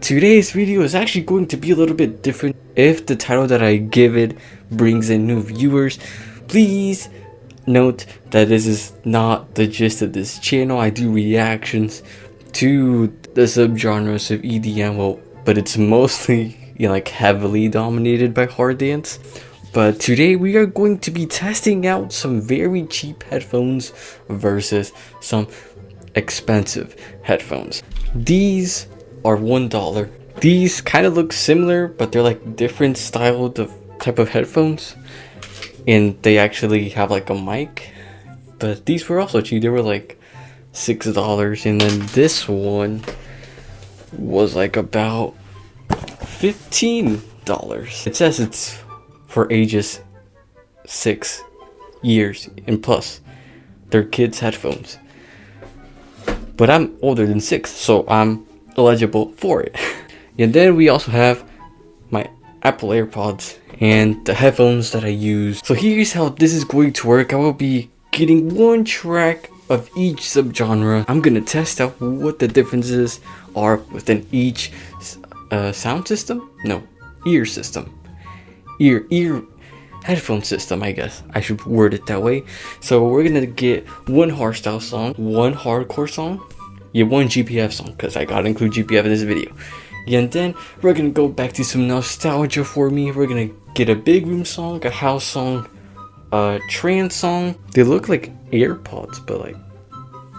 Today's video is actually going to be a little bit different. If the title that I give it brings in new viewers, please note that this is not the gist of this channel. I do reactions to the subgenres of EDM, well, but it's mostly like heavily dominated by hard dance. But today we are going to be testing out some very cheap headphones versus some expensive headphones. These are $1. These kind of look similar, but they're like different styled of type of headphones, and they actually have like a mic. But these were also cheap. They were like $6, and then this one was like about $15. It says it's for ages 6 years and plus. They're kids headphones, but I'm older than 6, so I'm eligible for it. And then we also have my Apple AirPods and the headphones that I use. So here's how this is going to work. I will be getting one track of each subgenre. I'm gonna test out what the differences are within each sound system. No, ear system. Ear headphone system, I guess I should word it that way. So we're gonna get one hardstyle song, one hardcore song, one GPF song, because I gotta include GPF in this video. And then we're gonna go back to some nostalgia for me. We're gonna get a big room song, a house song, a trance song. They look like AirPods, but like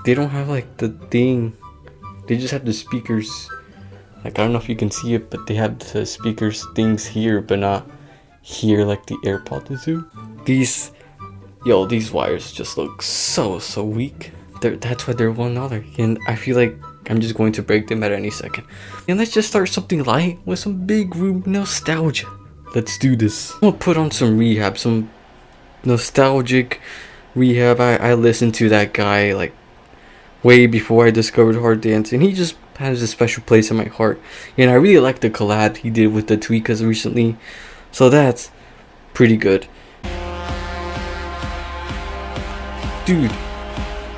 they don't have like the thing. They just have the speakers. Like, I don't know if you can see it, but they have the speakers things here, but not here like the AirPods do. These wires just look so weak. That's why they're $1, and I feel like I'm just going to break them at any second. And let's just start something light with some big room nostalgia. Let's do this. I'm gonna put on some Rehab, some nostalgic Rehab. I listened to that guy like way before I discovered hard dance, and he just has a special place in my heart. And I really like the collab he did with the Tweakers recently, so that's pretty good. Dude,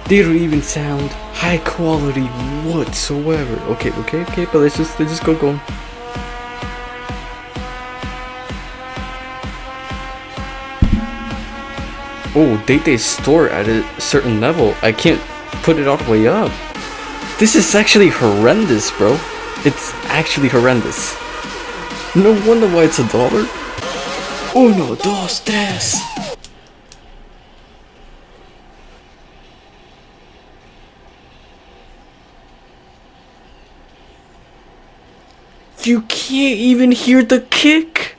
they don't even sound high quality whatsoever. Okay, but let's just go going. Oh, they store at a certain level. I can't put it all the way up. This is actually horrendous, bro. It's actually horrendous. No wonder why it's $1. Uno, dos, tres. You can't even hear the kick.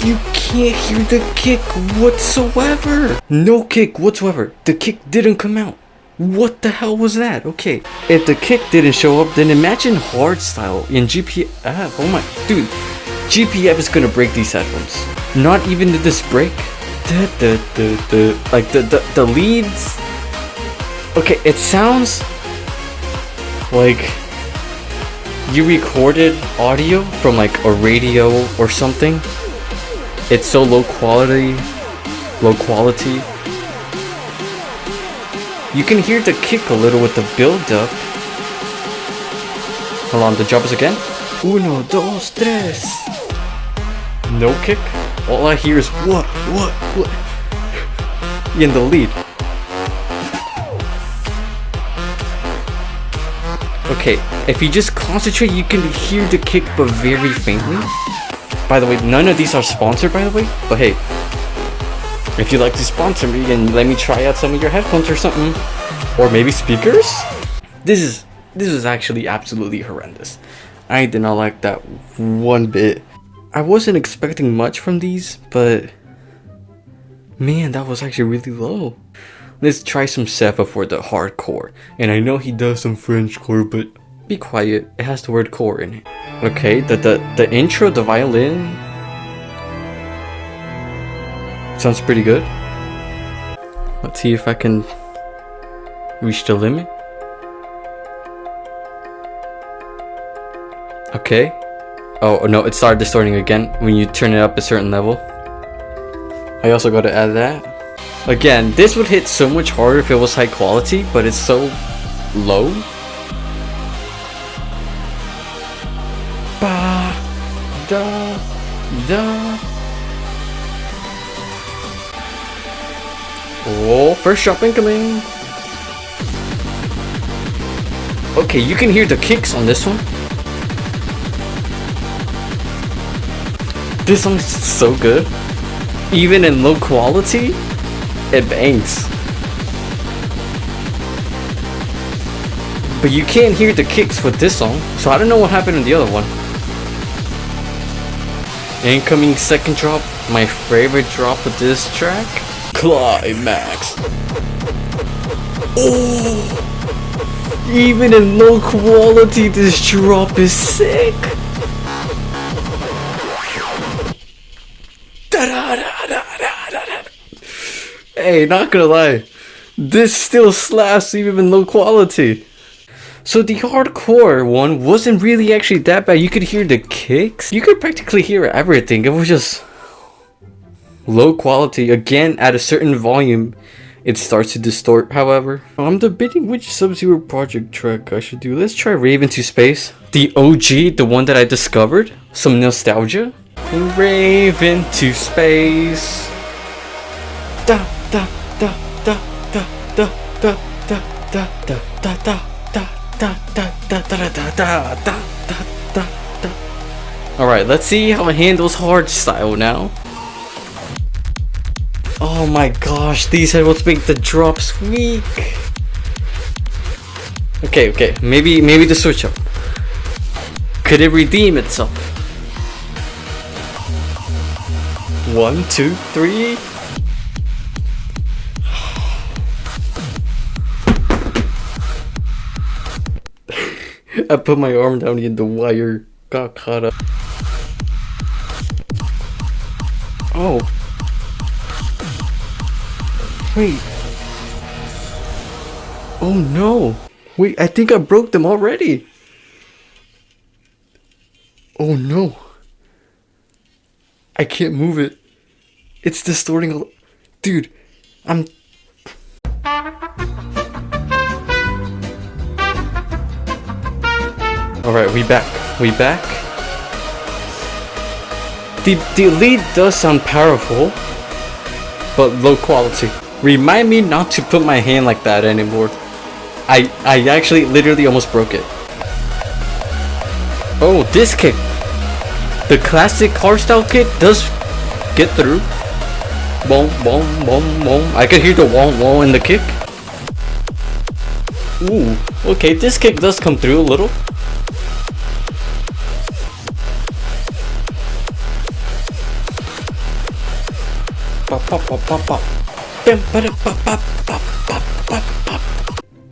You can't hear the kick whatsoever. No kick whatsoever. The kick didn't come out. What the hell was that? Okay, if the kick didn't show up, then imagine hardstyle in GPF. Oh my, dude, GPF is gonna break these headphones. Not even did this break. Like the leads. Okay, it sounds like you recorded audio from like a radio or something. It's so low quality. You can hear the kick a little with the build up. Hold on, the drop is again. Uno, dos, tres. No kick. All I hear is what in the lead. Okay, if you just concentrate, you can hear the kick, but very faintly. By the way, none of these are sponsored, by the way. But hey, if you'd like to sponsor me and let me try out some of your headphones or something, or maybe speakers, this is actually absolutely horrendous. I did not like that one bit. I wasn't expecting much from these, but man, that was actually really low. Let's try some SEFA for the hardcore. And I know he does some Frenchcore, but be quiet, it has the word core in it. Okay, the intro, the violin sounds pretty good. Let's see if I can reach the limit. Okay. Oh no, it started distorting again when you turn it up a certain level. I also gotta add that. Again, this would hit so much harder if it was high quality, but it's so low. Ba da da. Oh, first drop incoming. Okay, you can hear the kicks on this one. This song's so good. Even in low quality, it bangs. But you can't hear the kicks with this song, so I don't know what happened in the other one. Incoming second drop, my favorite drop of this track. Climax. Oh! Even in low quality, this drop is sick. Hey, not gonna lie, this still slaps even in low quality. So the hardcore one wasn't really actually that bad. You could hear the kicks. You could practically hear everything. It was just low quality. Again, at a certain volume, it starts to distort, however. I'm debating which Sub-Zero project track I should do. Let's try Rave into Space. The OG, the one that I discovered. Some nostalgia. Rave into Space. Da da da da da da da da da da da da da. Alright, let's see how it handles hardstyle now. Oh my gosh, these headphones make the drops weak. Okay, maybe the switch up. Could it redeem itself? 1, 2, 3. I put my arm down and the wire got caught up. Oh. Wait. Oh no. Wait, I think I broke them already. Oh no. I can't move it. It's distorting. Dude, I'm... Alright, we back. The lead does sound powerful, but low quality. Remind me not to put my hand like that anymore. I actually literally almost broke it. Oh, this kick. The classic hardstyle kick does get through. Boom, boom, boom, boom. I can hear the wong wong in the kick. Ooh, okay, this kick does come through a little.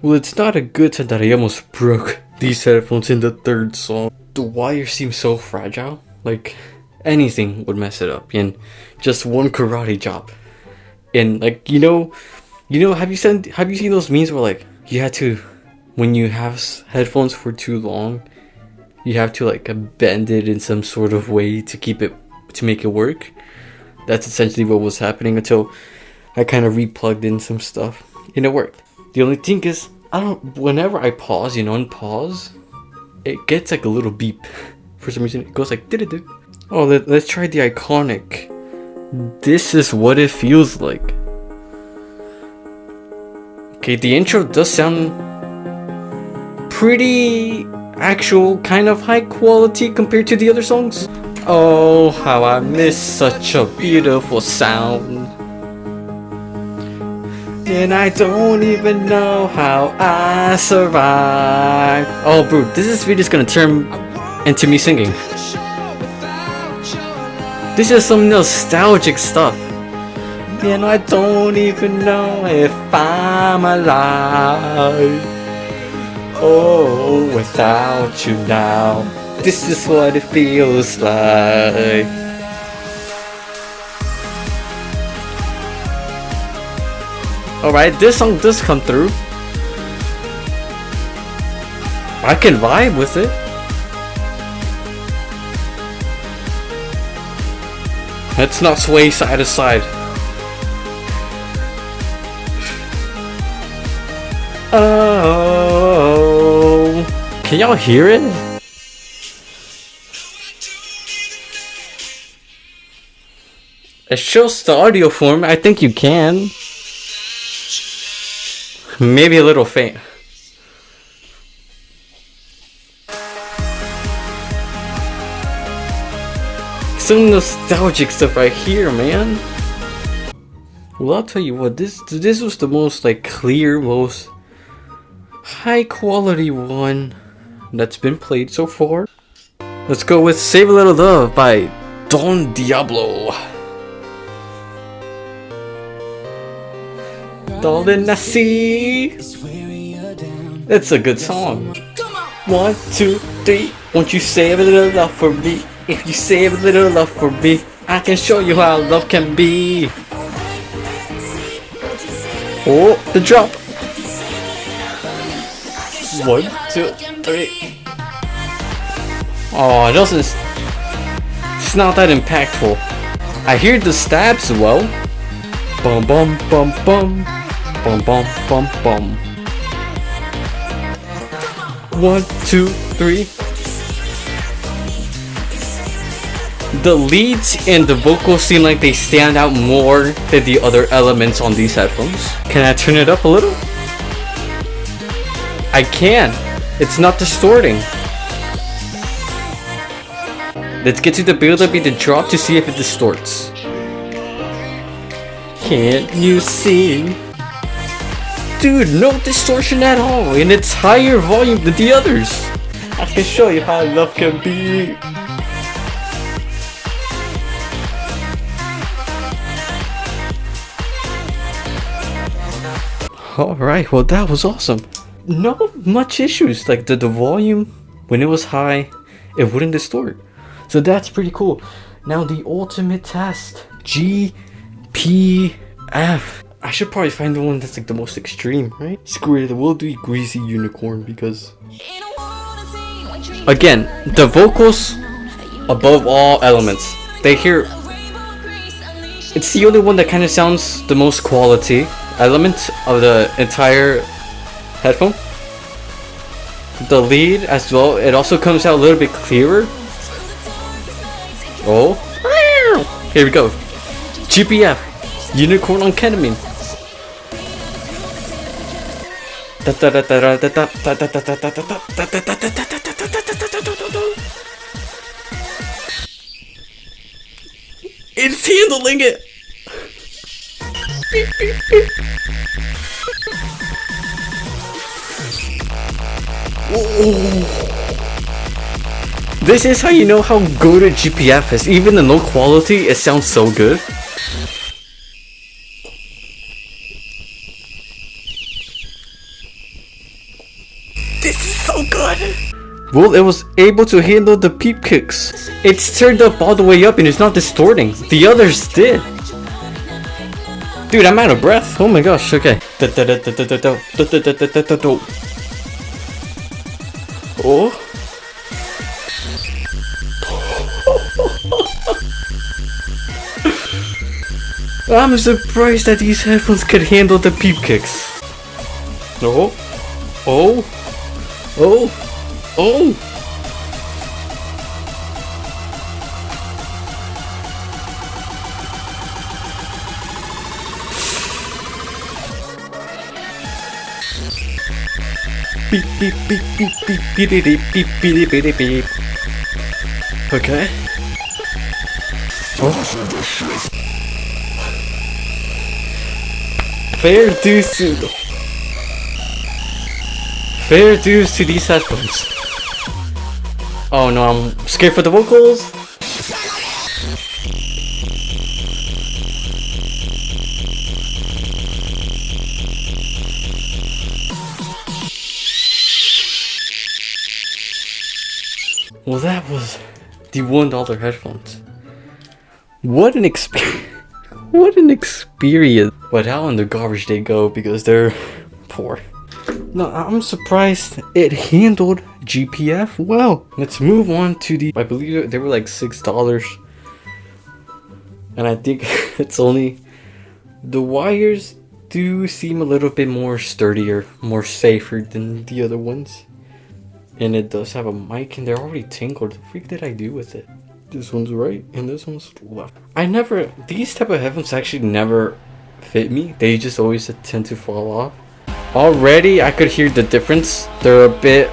Well, it's not a good time that I almost broke these headphones in the third song. The wire seems so fragile, like anything would mess it up, and just one karate chop. And like, you know, have you seen those memes where like you had to, when you have headphones for too long, you have to like bend it in some sort of way to make it work? That's essentially what was happening until I kind of replugged in some stuff and it worked. The only thing is, whenever I pause, unpause, it gets like a little beep. For some reason, it goes like did. Oh, let's try the iconic. This is what it feels like. Okay, the intro does sound pretty actual, kind of high quality compared to the other songs. Oh, how I miss such a beautiful sound. And I don't even know how I survived. Oh, bro, this video is gonna turn into me singing. This is some nostalgic stuff. And I don't even know if I'm alive. Oh, without you now, this is what it feels like. Alright, this song does come through. I can vibe with it. Let's not sway side to side. Oh, can y'all hear it? It shows the audio form. I think you can. Maybe a little faint. Some nostalgic stuff right here, man. Well, I'll tell you what, this was the most like clear, most high quality one that's been played so far. Let's go with Save a Little Love by Don Diablo. Darling, I see. It's a good song. 1, 2, 3. Won't you save a little love for me? If you save a little love for me, I can show you how love can be. Oh, the drop. 1, 2, 3. Oh, it doesn't. It's not that impactful. I hear the stabs well. Bum bum bum bum. Bum bum bum bum. 1, 2, 3. The leads and the vocals seem like they stand out more than the other elements on these headphones. Can I turn it up a little? I can. It's not distorting. Let's get to the build up and the drop to see if it distorts. Can't you see? Dude, no distortion at all, and it's higher volume than the others. I can show you how love can be. Alright, well that was awesome. No much issues, like the volume, when it was high, it wouldn't distort. So that's pretty cool. Now the ultimate test, GPF. I should probably find the one that's like the most extreme, right? Screw it, we'll do Greazy Unicorn because... Again, the vocals above all elements. They hear... It's the only one that kind of sounds the most quality element of the entire headphone. The lead as well, it also comes out a little bit clearer. Oh, here we go. GPF, Unicorn on Ketamine. It's handling it. This is how you know how good a GPF is. Even in low quality, it sounds so good. This is so good. Well, it was able to handle the peep kicks. It's turned up all the way up and it's not distorting. The others did. Dude, I'm out of breath. Oh my gosh, okay. Oh. I'm surprised that these headphones could handle the peep kicks. Oh. Oh. Oh. Oh. Beep beep beep beep beep beep beep beep beep beep beep. Okay. Oh. Fair dues to these headphones. Oh no, I'm scared for the vocals. Well, that was the $1 headphones. What an experience. What an experience. But how in the garbage they go because they're poor. No, I'm surprised it handled GPF well. Let's move on to the... I believe they were like $6. And I think it's only... The wires do seem a little bit more sturdier, more safer than the other ones. And it does have a mic, and they're already tingled. What the freak did I do with it? This one's right, and this one's left. These type of headphones actually never fit me. They just always tend to fall off. Already, I could hear the difference. They're a bit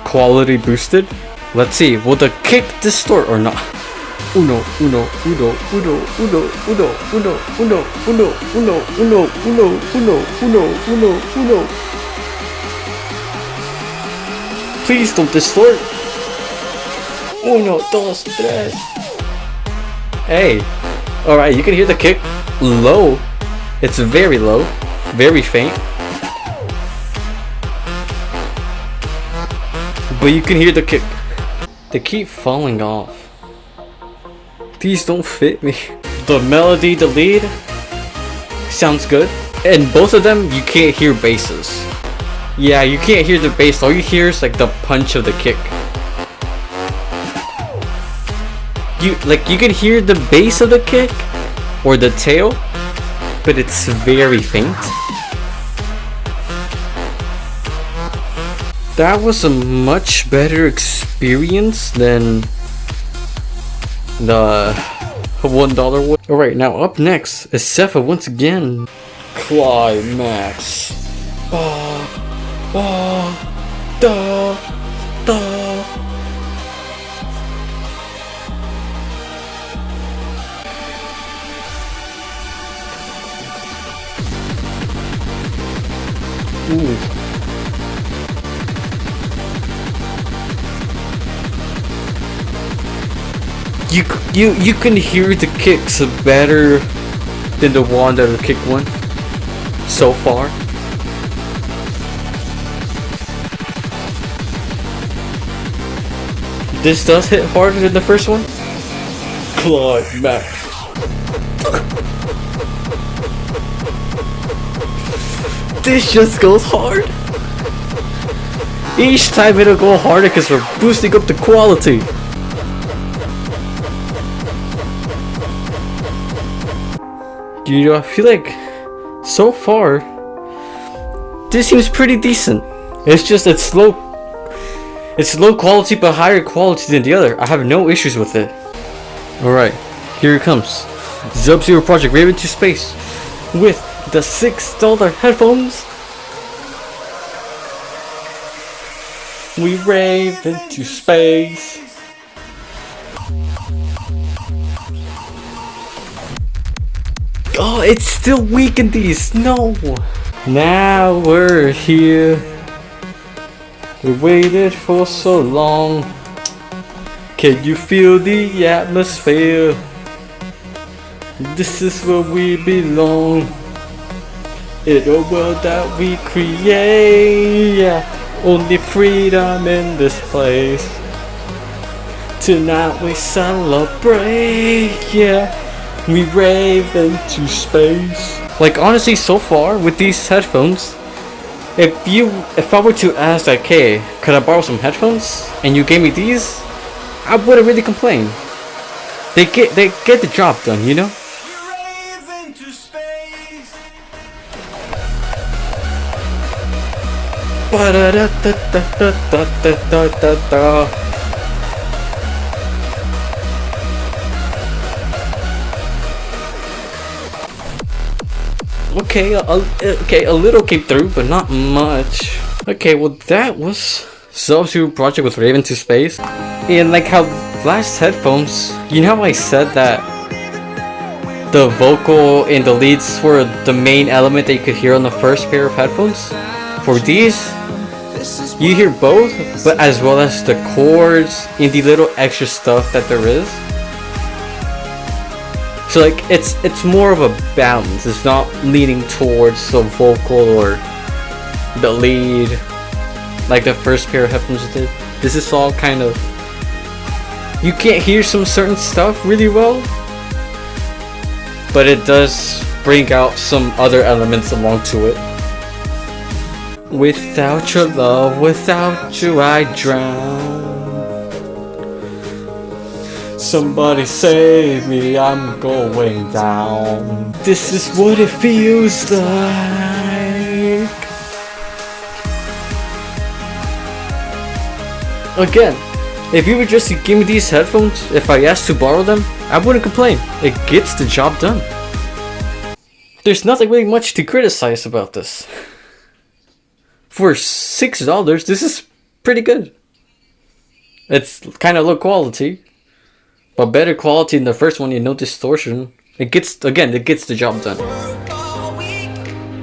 quality boosted. Let's see, will the kick distort or not? Uno. Please don't distort. Uno, dos, tres. Hey. Alright, you can hear the kick low. It's very low. Very faint. But you can hear the kick. They keep falling off. These don't fit me. The melody, the lead, sounds good. And both of them, you can't hear basses. Yeah, you can't hear the bass. All you hear is like the punch of the kick. You can hear the bass of the kick or the tail, but it's very faint. That was a much better experience than the $1 one. Alright, now up next is SEFA once again. Climax. Ooh. You can hear the kicks better than the one that kick one so far. This does hit harder than the first one. Climax. This just goes hard. Each time it'll go harder because we're boosting up the quality. You know, I feel like so far this seems pretty decent. It's just it's low quality but higher quality than the other. I have no issues with it. Alright, here it comes. Sub-Zero Project Rave into Space with the $6 headphones. We rave into space. Oh, it's still weak in these. No. Now we're here. We waited for so long. Can you feel the atmosphere? This is where we belong. In a world that we create. Yeah. Only freedom in this place. Tonight we celebrate. Yeah. We rave into space. Like honestly, so far with these headphones, if I were to ask like, hey, could I borrow some headphones? And you gave me these, I wouldn't really complain. They get the job done, you know? We rave into space. Okay, a little came through, but not much. Okay, well that was Sub-Zero Project with Rave into Space. And like how last headphones, you know how I said that the vocal and the leads were the main element that you could hear on the first pair of headphones? For these, you hear both, but as well as the chords and the little extra stuff that there is. So like it's more of a balance. It's not leaning towards the vocal or the lead like the first pair of headphones did. This is all kind of, you can't hear some certain stuff really well, but it does bring out some other elements along to it. Without your love, without you I drown. Somebody save me, I'm going down. This is what it feels like. Again, if you were just to give me these headphones, if I asked to borrow them, I wouldn't complain. It gets the job done. There's nothing really much to criticize about this. For $6, this is pretty good. It's kind of low quality, but better quality than the first one. No distortion. It gets the job done.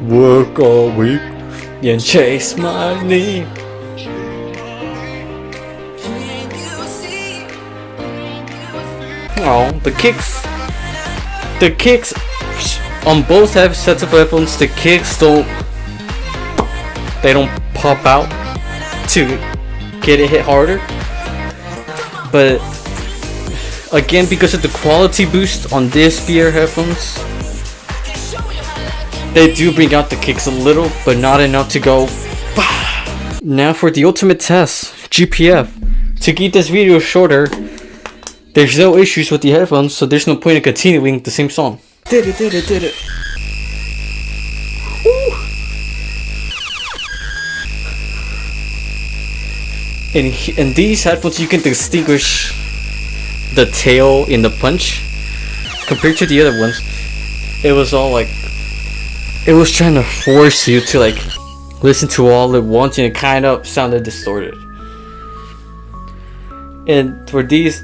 Work all week and chase money. Oh, the kicks on both sets of headphones. The kicks don't pop out to get it hit harder. But again, because of the quality boost on this VR headphones, they do bring out the kicks a little, but not enough to go. Now for the ultimate test, GPF. To keep this video shorter, there's no issues with the headphones, so there's no point in continuing the same song. Did it. Woo. In these headphones, you can distinguish the tail in the punch. Compared to the other ones, it was all like, it was trying to force you to like listen to all at once, and it kind of sounded distorted. And for these,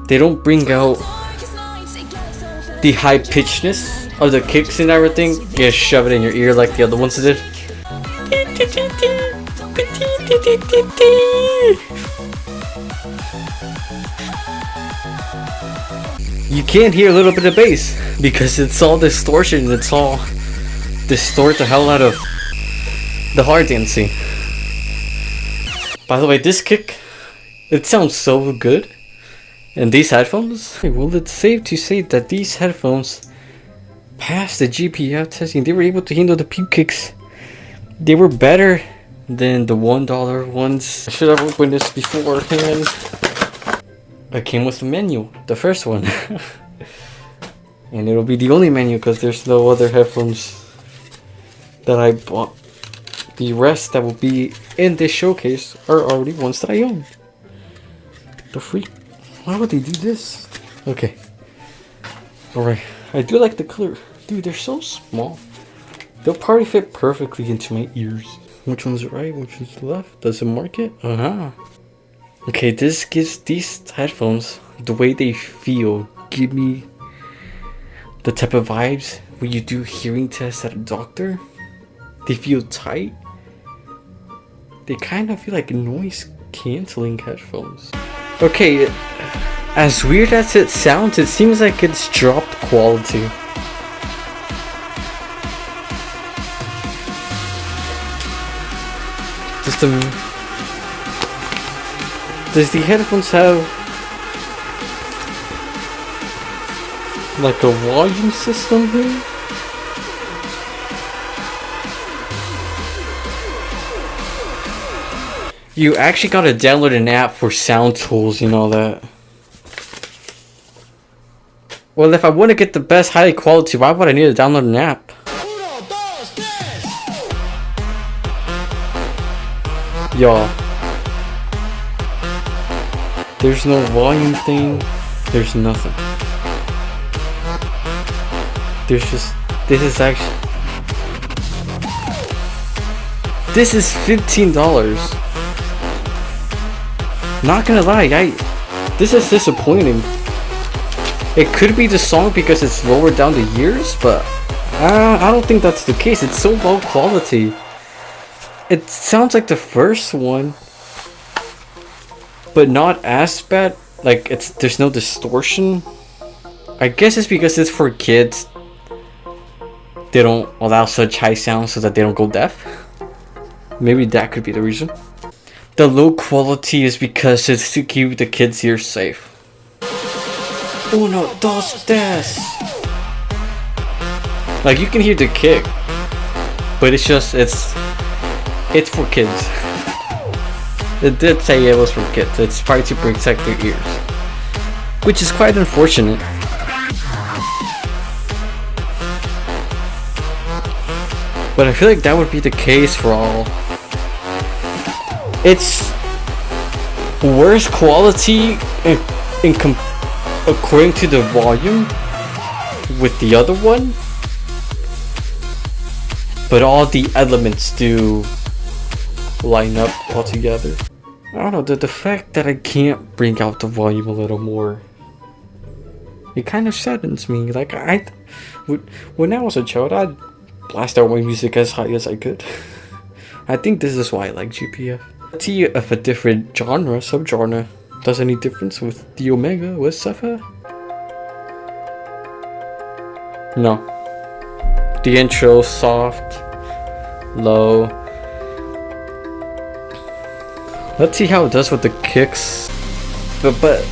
they don't bring out the high pitchedness of the kicks and everything. You just shove it in your ear like the other ones did. You can't hear a little bit of bass because it's all distortion. It's all distort the hell out of the hard dancing. By the way, this kick, it sounds so good. And these headphones? Well, it's safe to say that these headphones passed the GPF testing. They were able to handle the peep kicks. They were better than the $1 ones. I should have opened this beforehand. I came with the menu, the first one. And it'll be the only menu because there's no other headphones that I bought. The rest that will be in this showcase are already ones that I own. The freak. Why would they do this? Okay. Alright. I do like the color. Dude, they're so small. They'll probably fit perfectly into my ears. Which one's right? Which one's left? Does it mark it? Okay, this gives these headphones, the way they feel, give me the type of vibes when you do hearing tests at a doctor. They feel tight. They kind of feel like noise cancelling headphones. Okay, as weird as it sounds, it seems like it's dropped quality. Does the headphones have like a volume system here? You actually gotta download an app for sound tools and all that. Well, if I want to get the best high quality, why would I need to download an app? Y'all, there's no volume thing, there's nothing. There's just, this is $15. Not gonna lie, this is disappointing. It could be the song because it's lower down the years, but I don't think that's the case. It's so low quality. It sounds like the first one, but not as bad. Like there's no distortion. I guess it's because it's for kids. They don't allow such high sounds so that they don't go deaf. Maybe that could be the reason. The low quality is because it's to keep the kids' ears safe. Uno, dos, tres. Like you can hear the kick, but it's for kids. It did say it was for kids. It's probably to protect their ears. which is quite unfortunate. But I feel like that would be the case for all. It's worse quality according to the volume with the other one, but all the elements do line up all together. I don't know, the fact that I can't bring out the volume a little more, it kind of saddens me. Like, when I was a child, I'd blast out my music as high as I could. I think this is why I like GPF. Let's see if a different subgenre does any difference with the Omega with SEFA. No. The intro, soft, low. Let's see how it does with the kicks. But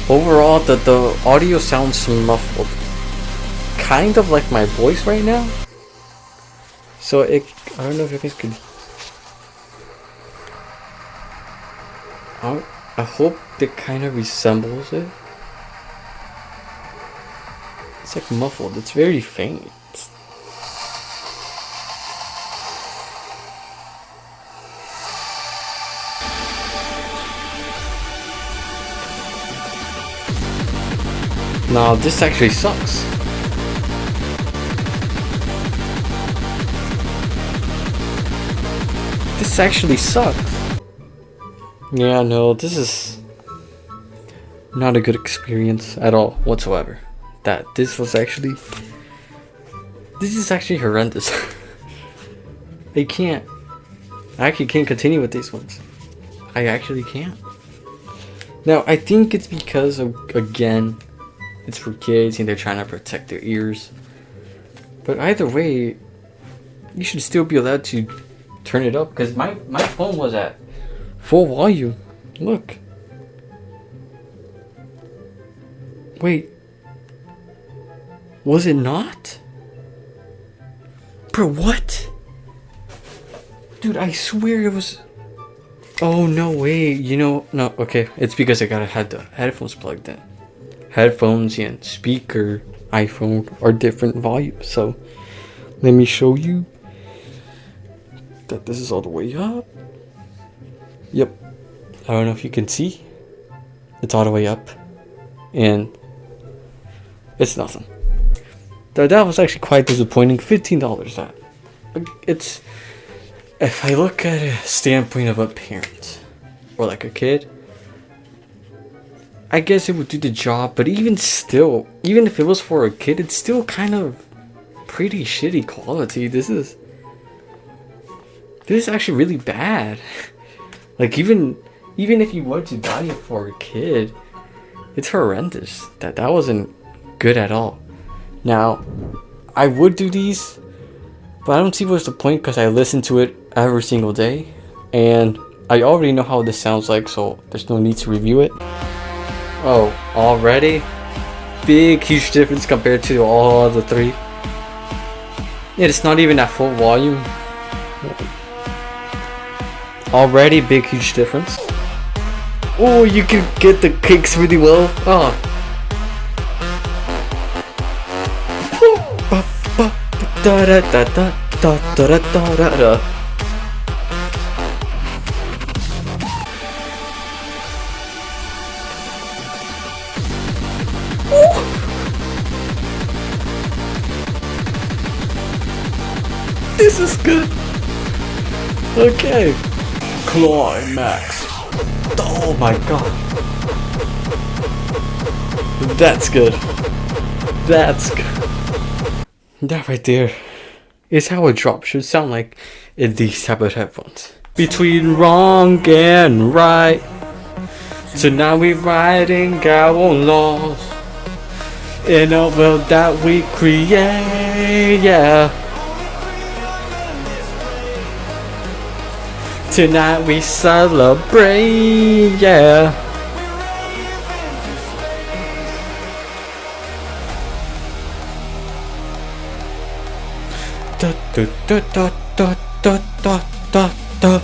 overall, the audio sounds muffled. Kind of like my voice right now. So I don't know if you guys could. I hope it kind of resembles it. It's like muffled. It's very faint. No, this actually sucks. This actually sucks. Yeah, no, this is not a good experience at all whatsoever. This is actually horrendous. I actually can't continue with these ones. I actually can't. Now, I think it's because of, again, it's for kids and they're trying to protect their ears. But either way, you should still be allowed to turn it up, because my phone was at full volume. Look. Wait. Was it not? Bro, what? Dude, I swear it was... Oh, no way. You know, no, okay. It's because I had the headphones plugged in. Headphones and speaker iPhone are different volumes. So, let me show you that this is all the way up. Yep. I don't know if you can see. It's all the way up. And it's nothing. That was actually quite disappointing. $15. That. It's... If I look at a standpoint of a parent. Or like a kid. I guess it would do the job. But even still. Even if it was for a kid. It's still kind of pretty shitty quality. This is actually really bad. Like even if you were to buy it for a kid, it's horrendous. That wasn't good at all. Now, I would do these, but I don't see what's the point, because I listen to it every single day, and I already know how this sounds like, so there's no need to review it. Oh, already? Big, huge difference compared to all the three. Yeah, it's not even at full volume. Already big, huge difference. Oh, you can get the kicks really well. Oh. This is good. Okay. Climax. Oh my god. That's good. That's good. That right there is how a drop should sound like in these type of headphones. Between wrong and right, so now we're writing our own laws in a world that we create, yeah. Tonight we celebrate, yeah. Da, da, da, da, da, da, da, da, da.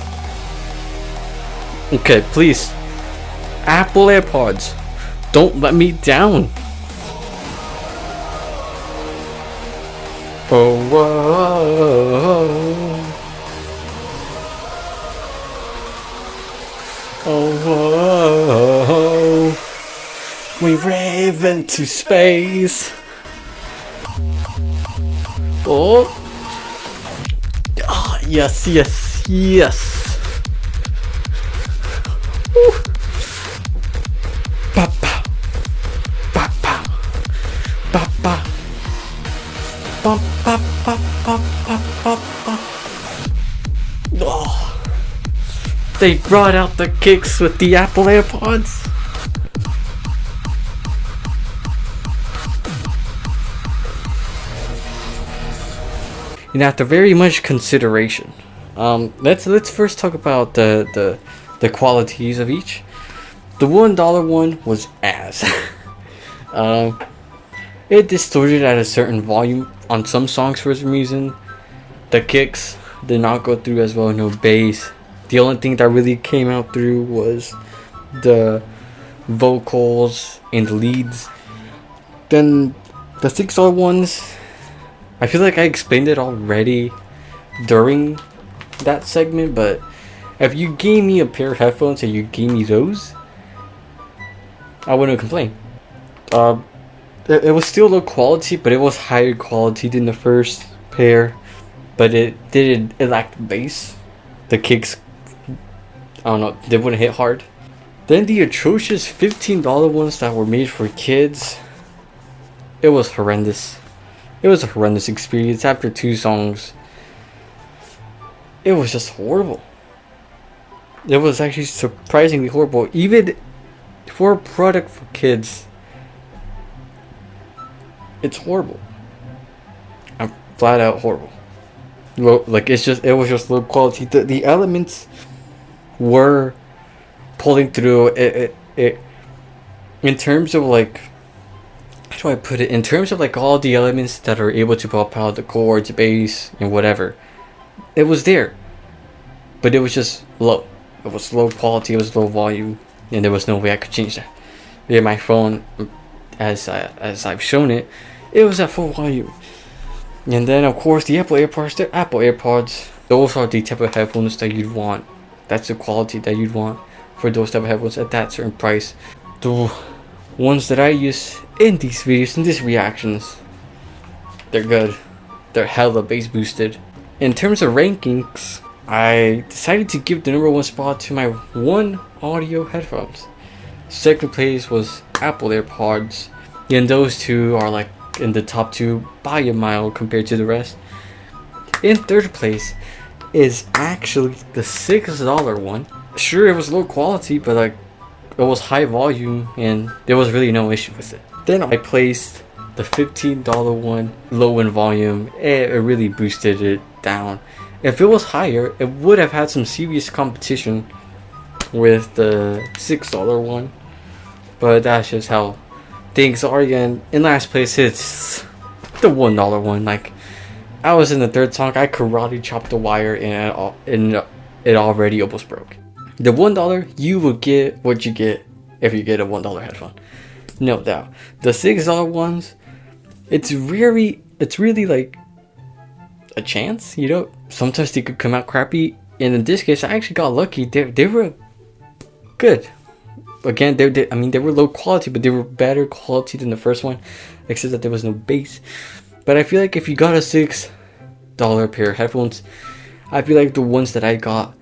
Okay, please. Apple AirPods, Don't let me down. Oh, whoa. Oh, whoa. We rave into space. Oh. Ah, yes, yes, yes. Woo. Ba ba ba ba ba ba ba ba ba ba ba ba. Oh. They brought out the kicks with the Apple AirPods. And after very much consideration, let's first talk about the qualities of each. The $1 one was ass. It distorted at a certain volume on some songs for some reason. The kicks did not go through as well, no bass. The only thing that really came out through was the vocals and the leads. Then the $6 ones, I feel like I explained it already during that segment, but if you gave me a pair of headphones and you gave me those, I wouldn't complain. It was still low quality, but it was higher quality than the first pair. But it lacked bass. The kicks, I don't know, they wouldn't hit hard. Then the atrocious $15 ones that were made for kids, it was horrendous. It was a horrendous experience. After 2 songs, it was just horrible. It was actually surprisingly horrible. Even for a product for kids, it's horrible. I'm flat out horrible. Well, like it was just low quality. The elements were pulling through. It in terms of like, how do I put it? In terms of like all the elements that are able to pop out, the chords, bass, and whatever, it was there, but it was just low. It was low quality. It was low volume, and there was no way I could change that. Yeah, my phone, as I've shown it, it was at full volume. And then of course the Apple AirPods. The Apple AirPods, those are the type of headphones that you'd want. That's the quality that you'd want for those type of headphones at that certain price. The ones that I use in these videos, in these reactions, they're good. They're hella bass boosted. In terms of rankings, I decided to give the number 1 spot to my One Audio headphones. Second place was Apple AirPods, and those two are like in the top 2 by a mile compared to the rest. In third place is actually the $6 one. Sure, it was low quality, but like it was high volume and there was really no issue with it. Then I placed the $15 one, low in volume. It really boosted it down. If it was higher, it would have had some serious competition with the $6 one, but that's just how things are. Again, in last place it's the $1 one. Like I was in the 3rd song, I karate chopped the wire and it already almost broke. The $1, you will get what you get if you get a $1 headphone, no doubt. The $6 ones, it's really like a chance, you know. Sometimes they could come out crappy, and in this case I actually got lucky. They were good. Again, they were low quality, but they were better quality than the first one, except that there was no bass. But I feel like if you got a $6 pair of headphones, I feel like the ones that I got,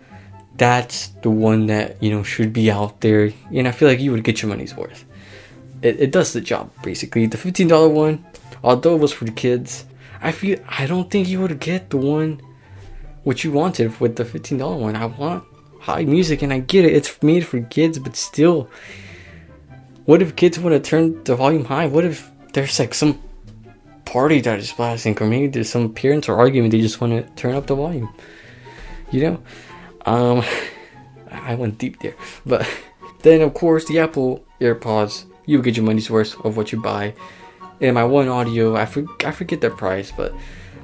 that's the one that, you know, should be out there, and I feel like you would get your money's worth. It does the job basically. The $15 one, although it was for the kids, I don't think you would get the one what you wanted with the $15 one. I want high music, and I get it, it's made for kids, but still, what if kids want to turn the volume high? What if there's like some party that is blasting, or maybe there's some parents are arguing, they just want to turn up the volume, you know? I went deep there. But then of course the Apple AirPods, you get your money's worth of what you buy. And my One Audio, I forget the price, but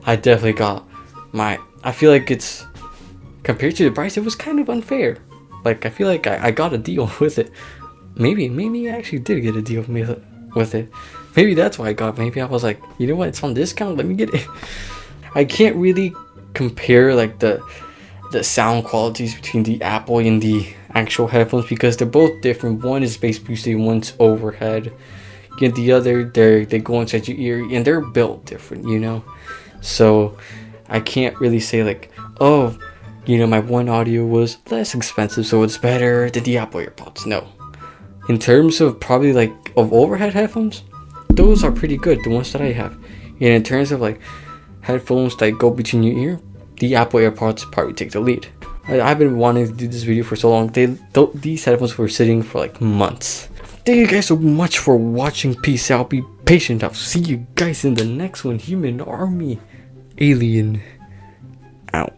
I definitely got I feel like it's, compared to the price, it was kind of unfair. Like I feel like I got a deal with it. maybe I actually did get a deal with it. Maybe that's why I got it. Maybe I was like, you know what, it's on discount, let me get it. I can't really compare like the sound qualities between the Apple and the actual headphones because they're both different. One is bass boosted, one's overhead. Get the other, they go inside your ear and they're built different, you know. So I can't really say like, oh, you know, my one audio was less expensive, so it's better than the Apple AirPods. No. In terms of probably like of overhead headphones, those are pretty good, the ones that I have. And in terms of like headphones that go between your ear, the Apple AirPods probably take the lead. I've been wanting to do this video for so long. These headphones were sitting for like months. Thank you guys so much for watching. Peace out. Be patient. I'll see you guys in the next one. Human Army Alien out.